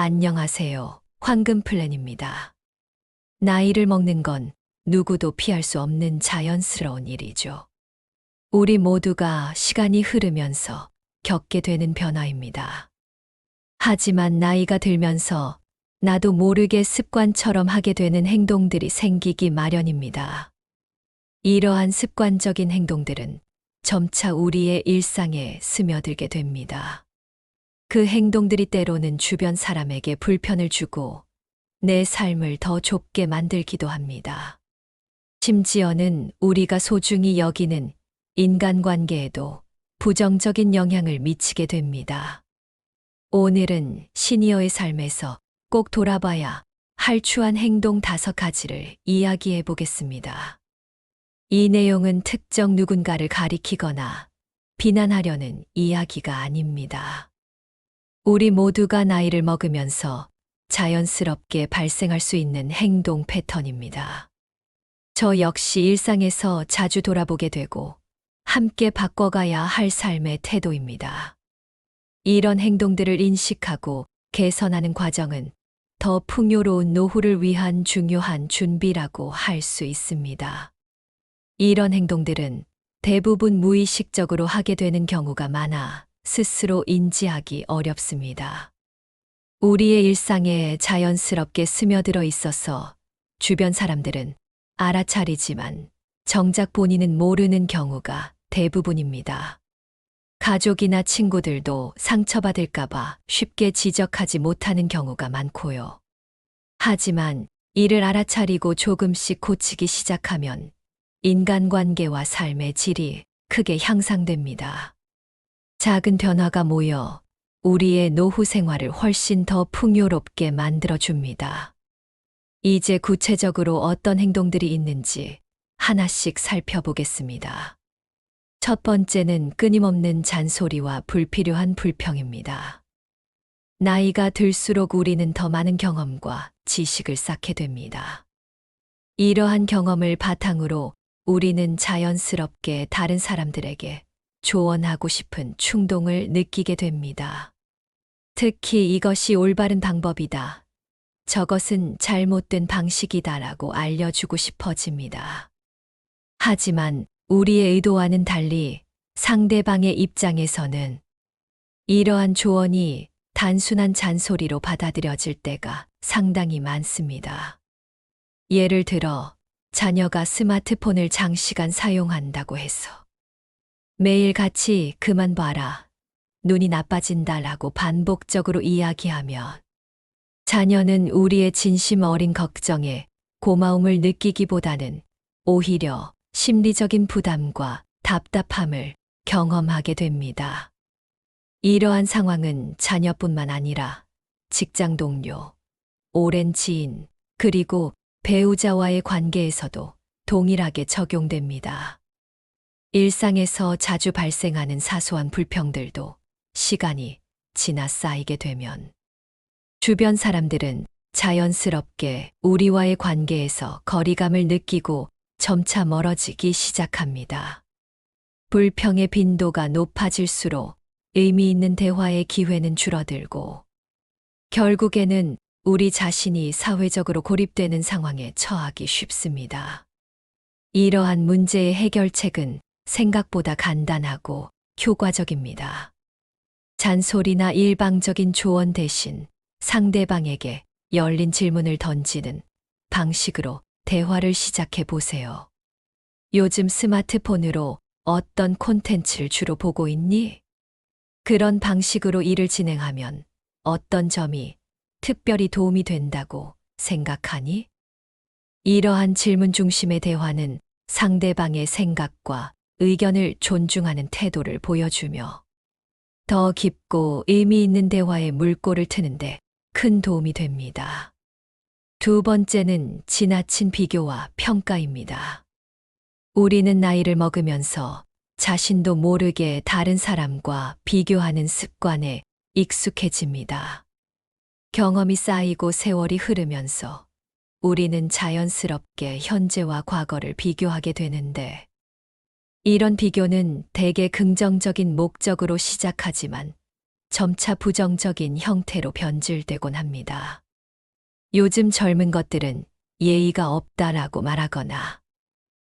안녕하세요. 황금플랜입니다. 나이를 먹는 건 누구도 피할 수 없는 자연스러운 일이죠. 우리 모두가 시간이 흐르면서 겪게 되는 변화입니다. 하지만 나이가 들면서 나도 모르게 습관처럼 하게 되는 행동들이 생기기 마련입니다. 이러한 습관적인 행동들은 점차 우리의 일상에 스며들게 됩니다. 그 행동들이 때로는 주변 사람에게 불편을 주고 내 삶을 더 좁게 만들기도 합니다. 심지어는 우리가 소중히 여기는 인간관계에도 부정적인 영향을 미치게 됩니다. 오늘은 시니어의 삶에서 꼭 돌아봐야 할 추한 행동 5가지를 이야기해 보겠습니다. 이 내용은 특정 누군가를 가리키거나 비난하려는 이야기가 아닙니다. 우리 모두가 나이를 먹으면서 자연스럽게 발생할 수 있는 행동 패턴입니다. 저 역시 일상에서 자주 돌아보게 되고 함께 바꿔가야 할 삶의 태도입니다. 이런 행동들을 인식하고 개선하는 과정은 더 풍요로운 노후를 위한 중요한 준비라고 할 수 있습니다. 이런 행동들은 대부분 무의식적으로 하게 되는 경우가 많아 스스로 인지하기 어렵습니다. 우리의 일상에 자연스럽게 스며들어 있어서 주변 사람들은 알아차리지만 정작 본인은 모르는 경우가 대부분입니다. 가족이나 친구들도 상처받을까봐 쉽게 지적하지 못하는 경우가 많고요. 하지만 이를 알아차리고 조금씩 고치기 시작하면 인간관계와 삶의 질이 크게 향상됩니다. 작은 변화가 모여 우리의 노후 생활을 훨씬 더 풍요롭게 만들어줍니다. 이제 구체적으로 어떤 행동들이 있는지 하나씩 살펴보겠습니다. 첫 번째는 끊임없는 잔소리와 불필요한 불평입니다. 나이가 들수록 우리는 더 많은 경험과 지식을 쌓게 됩니다. 이러한 경험을 바탕으로 우리는 자연스럽게 다른 사람들에게 조언하고 싶은 충동을 느끼게 됩니다. 특히 이것이 올바른 방법이다. 저것은 잘못된 방식이다라고 알려주고 싶어집니다. 하지만 우리의 의도와는 달리 상대방의 입장에서는 이러한 조언이 단순한 잔소리로 받아들여질 때가 상당히 많습니다. 예를 들어 자녀가 스마트폰을 장시간 사용한다고 해서 매일 같이 그만 봐라, 눈이 나빠진다라고 반복적으로 이야기하면 자녀는 우리의 진심 어린 걱정에 고마움을 느끼기보다는 오히려 심리적인 부담과 답답함을 경험하게 됩니다. 이러한 상황은 자녀뿐만 아니라 직장 동료, 오랜 지인, 그리고 배우자와의 관계에서도 동일하게 적용됩니다. 일상에서 자주 발생하는 사소한 불평들도 시간이 지나 쌓이게 되면 주변 사람들은 자연스럽게 우리와의 관계에서 거리감을 느끼고 점차 멀어지기 시작합니다. 불평의 빈도가 높아질수록 의미 있는 대화의 기회는 줄어들고 결국에는 우리 자신이 사회적으로 고립되는 상황에 처하기 쉽습니다. 이러한 문제의 해결책은 생각보다 간단하고 효과적입니다. 잔소리나 일방적인 조언 대신 상대방에게 열린 질문을 던지는 방식으로 대화를 시작해 보세요. 요즘 스마트폰으로 어떤 콘텐츠를 주로 보고 있니? 그런 방식으로 일을 진행하면 어떤 점이 특별히 도움이 된다고 생각하니? 이러한 질문 중심의 대화는 상대방의 생각과 의견을 존중하는 태도를 보여주며 더 깊고 의미 있는 대화에 물꼬를 트는데 큰 도움이 됩니다. 두 번째는 지나친 비교와 평가입니다. 우리는 나이를 먹으면서 자신도 모르게 다른 사람과 비교하는 습관에 익숙해집니다. 경험이 쌓이고 세월이 흐르면서 우리는 자연스럽게 현재와 과거를 비교하게 되는데 이런 비교는 대개 긍정적인 목적으로 시작하지만 점차 부정적인 형태로 변질되곤 합니다. 요즘 젊은 것들은 예의가 없다라고 말하거나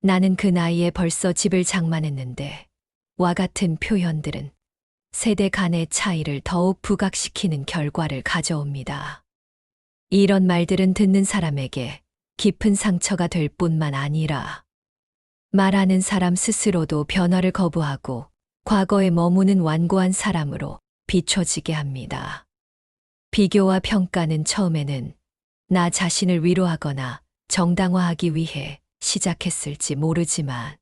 나는 그 나이에 벌써 집을 장만했는데 와 같은 표현들은 세대 간의 차이를 더욱 부각시키는 결과를 가져옵니다. 이런 말들은 듣는 사람에게 깊은 상처가 될 뿐만 아니라 말하는 사람 스스로도 변화를 거부하고 과거에 머무는 완고한 사람으로 비춰지게 합니다. 비교와 평가는 처음에는 나 자신을 위로하거나 정당화하기 위해 시작했을지 모르지만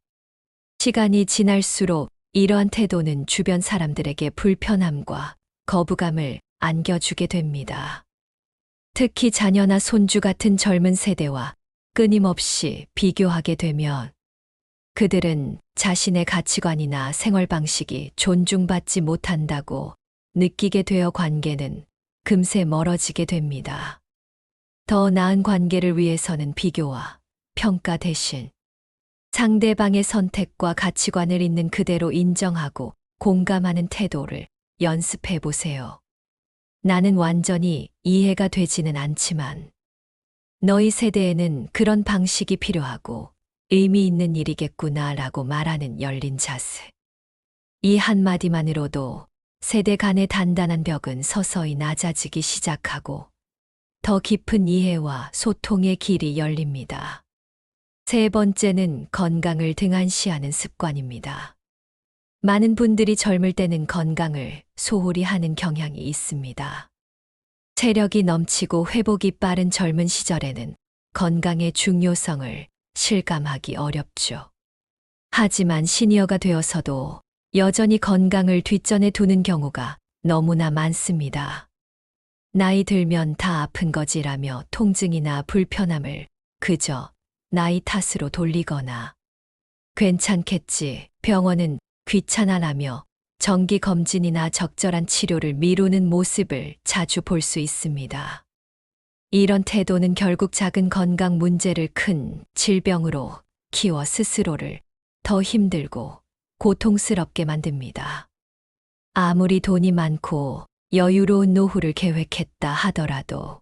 시간이 지날수록 이러한 태도는 주변 사람들에게 불편함과 거부감을 안겨주게 됩니다. 특히 자녀나 손주 같은 젊은 세대와 끊임없이 비교하게 되면 그들은 자신의 가치관이나 생활 방식이 존중받지 못한다고 느끼게 되어 관계는 금세 멀어지게 됩니다. 더 나은 관계를 위해서는 비교와 평가 대신 상대방의 선택과 가치관을 있는 그대로 인정하고 공감하는 태도를 연습해 보세요. 나는 완전히 이해가 되지는 않지만 너희 세대에는 그런 방식이 필요하고 의미 있는 일이겠구나라고 말하는 열린 자세. 이 한마디만으로도 세대 간의 단단한 벽은 서서히 낮아지기 시작하고 더 깊은 이해와 소통의 길이 열립니다. 세 번째는 건강을 등한시하는 습관입니다. 많은 분들이 젊을 때는 건강을 소홀히 하는 경향이 있습니다. 체력이 넘치고 회복이 빠른 젊은 시절에는 건강의 중요성을 실감하기 어렵죠. 하지만 시니어가 되어서도 여전히 건강을 뒷전에 두는 경우가 너무나 많습니다. 나이 들면 다 아픈 거지라며 통증이나 불편함을 그저 나이 탓으로 돌리거나 괜찮겠지, 병원은 귀찮아라며 정기 검진이나 적절한 치료를 미루는 모습을 자주 볼 수 있습니다. 이런 태도는 결국 작은 건강 문제를 큰 질병으로 키워 스스로를 더 힘들고 고통스럽게 만듭니다. 아무리 돈이 많고 여유로운 노후를 계획했다 하더라도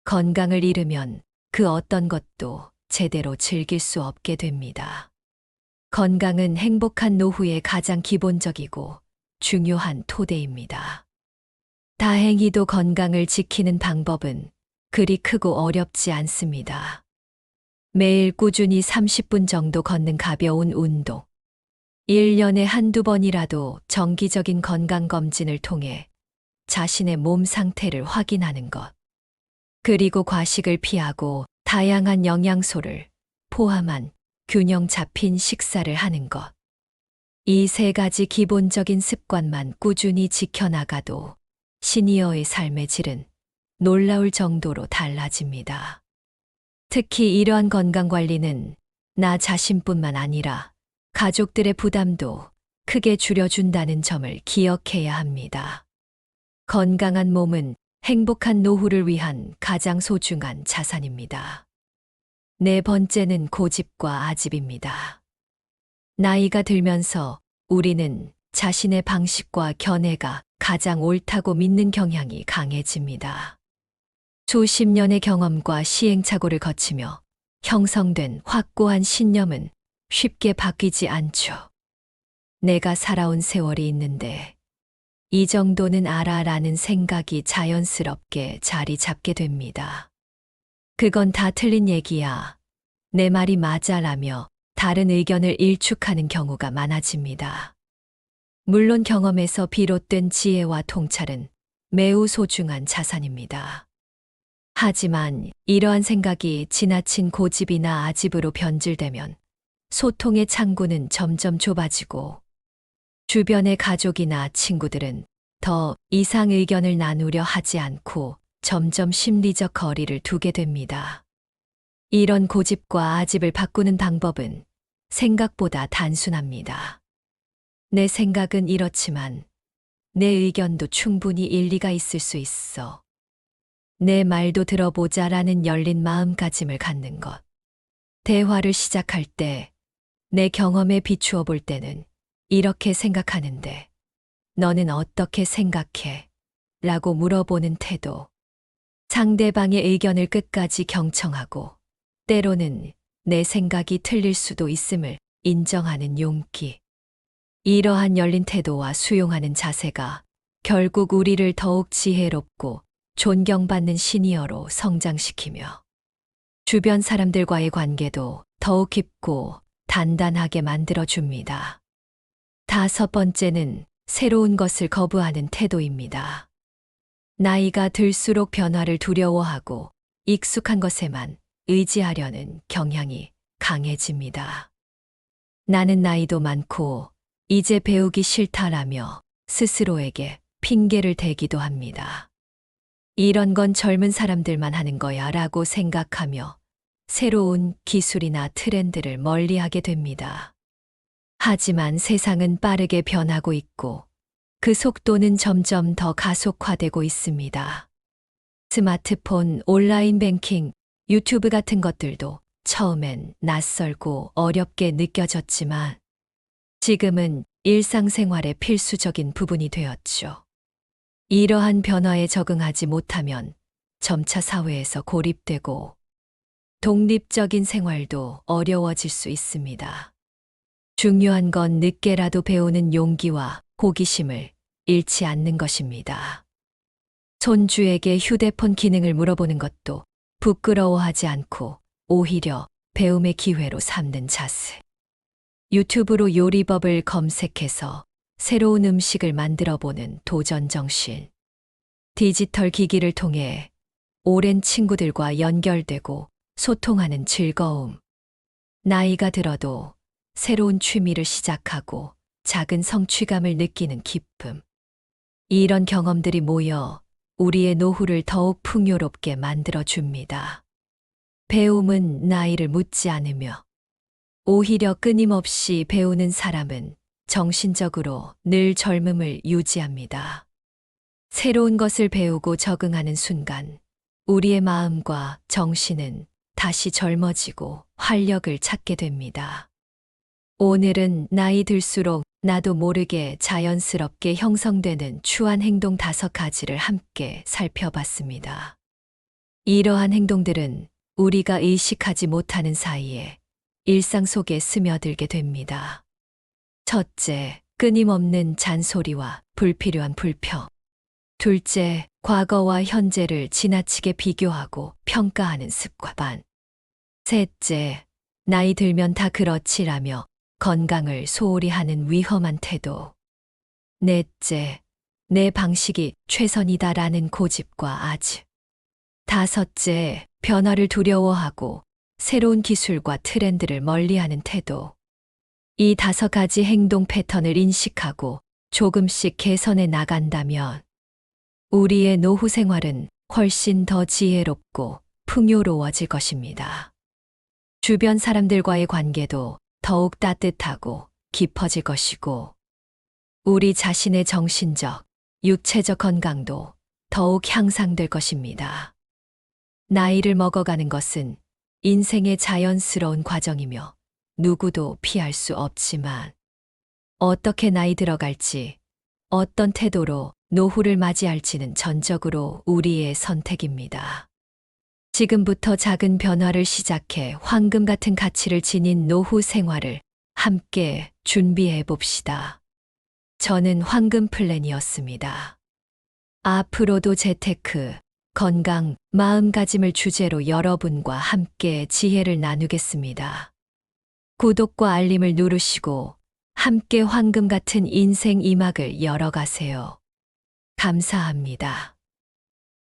건강을 잃으면 그 어떤 것도 제대로 즐길 수 없게 됩니다. 건강은 행복한 노후의 가장 기본적이고 중요한 토대입니다. 다행히도 건강을 지키는 방법은 그리 크고 어렵지 않습니다. 매일 꾸준히 30분 정도 걷는 가벼운 운동, 1년에 한두 번이라도 정기적인 건강검진을 통해 자신의 몸 상태를 확인하는 것, 그리고 과식을 피하고 다양한 영양소를 포함한 균형 잡힌 식사를 하는 것. 이 세 가지 기본적인 습관만 꾸준히 지켜나가도 시니어의 삶의 질은 놀라울 정도로 달라집니다. 특히 이러한 건강관리는 나 자신뿐만 아니라 가족들의 부담도 크게 줄여준다는 점을 기억해야 합니다. 건강한 몸은 행복한 노후를 위한 가장 소중한 자산입니다. 네 번째는 고집과 아집입니다. 나이가 들면서 우리는 자신의 방식과 견해가 가장 옳다고 믿는 경향이 강해집니다. 수십 년의 경험과 시행착오를 거치며 형성된 확고한 신념은 쉽게 바뀌지 않죠. 내가 살아온 세월이 있는데 이 정도는 알아라는 생각이 자연스럽게 자리 잡게 됩니다. 그건 다 틀린 얘기야. 내 말이 맞아라며 다른 의견을 일축하는 경우가 많아집니다. 물론 경험에서 비롯된 지혜와 통찰은 매우 소중한 자산입니다. 하지만 이러한 생각이 지나친 고집이나 아집으로 변질되면 소통의 창구는 점점 좁아지고 주변의 가족이나 친구들은 더 이상 의견을 나누려 하지 않고 점점 심리적 거리를 두게 됩니다. 이런 고집과 아집을 바꾸는 방법은 생각보다 단순합니다. 내 생각은 이렇지만 내 의견도 충분히 일리가 있을 수 있어. 내 말도 들어보자라는 열린 마음가짐을 갖는 것. 대화를 시작할 때 내 경험에 비추어 볼 때는 이렇게 생각하는데 너는 어떻게 생각해? 라고 물어보는 태도. 상대방의 의견을 끝까지 경청하고 때로는 내 생각이 틀릴 수도 있음을 인정하는 용기. 이러한 열린 태도와 수용하는 자세가 결국 우리를 더욱 지혜롭고 존경받는 시니어로 성장시키며 주변 사람들과의 관계도 더욱 깊고 단단하게 만들어줍니다. 다섯 번째는 새로운 것을 거부하는 태도입니다. 나이가 들수록 변화를 두려워하고 익숙한 것에만 의지하려는 경향이 강해집니다. 나는 나이도 많고 이제 배우기 싫다라며 스스로에게 핑계를 대기도 합니다. 이런 건 젊은 사람들만 하는 거야 라고 생각하며 새로운 기술이나 트렌드를 멀리하게 됩니다. 하지만 세상은 빠르게 변하고 있고 그 속도는 점점 더 가속화되고 있습니다. 스마트폰, 온라인 뱅킹, 유튜브 같은 것들도 처음엔 낯설고 어렵게 느껴졌지만 지금은 일상생활의 필수적인 부분이 되었죠. 이러한 변화에 적응하지 못하면 점차 사회에서 고립되고 독립적인 생활도 어려워질 수 있습니다. 중요한 건 늦게라도 배우는 용기와 호기심을 잃지 않는 것입니다. 손주에게 휴대폰 기능을 물어보는 것도 부끄러워하지 않고 오히려 배움의 기회로 삼는 자세. 유튜브로 요리법을 검색해서 새로운 음식을 만들어보는 도전 정신. 디지털 기기를 통해 오랜 친구들과 연결되고 소통하는 즐거움. 나이가 들어도 새로운 취미를 시작하고 작은 성취감을 느끼는 기쁨. 이런 경험들이 모여 우리의 노후를 더욱 풍요롭게 만들어줍니다. 배움은 나이를 묻지 않으며 오히려 끊임없이 배우는 사람은 정신적으로 늘 젊음을 유지합니다. 새로운 것을 배우고 적응하는 순간 우리의 마음과 정신은 다시 젊어지고 활력을 찾게 됩니다. 오늘은 나이 들수록 나도 모르게 자연스럽게 형성되는 추한 행동 5가지를 함께 살펴봤습니다. 이러한 행동들은 우리가 의식하지 못하는 사이에 일상 속에 스며들게 됩니다. 첫째, 끊임없는 잔소리와 불필요한 불평. 둘째, 과거와 현재를 지나치게 비교하고 평가하는 습관. 셋째, 나이 들면 다 그렇지라며 건강을 소홀히 하는 위험한 태도. 넷째, 내 방식이 최선이다라는 고집과 아지. 다섯째, 변화를 두려워하고 새로운 기술과 트렌드를 멀리하는 태도. 이 5가지 행동 패턴을 인식하고 조금씩 개선해 나간다면 우리의 노후 생활은 훨씬 더 지혜롭고 풍요로워질 것입니다. 주변 사람들과의 관계도 더욱 따뜻하고 깊어질 것이고 우리 자신의 정신적, 육체적 건강도 더욱 향상될 것입니다. 나이를 먹어가는 것은 인생의 자연스러운 과정이며 누구도 피할 수 없지만 어떻게 나이 들어갈지, 어떤 태도로 노후를 맞이할지는 전적으로 우리의 선택입니다. 지금부터 작은 변화를 시작해 황금 같은 가치를 지닌 노후 생활을 함께 준비해 봅시다. 저는 황금 플랜이었습니다. 앞으로도 재테크, 건강, 마음가짐을 주제로 여러분과 함께 지혜를 나누겠습니다. 구독과 알림을 누르시고 함께 황금 같은 인생 이막을 열어가세요. 감사합니다.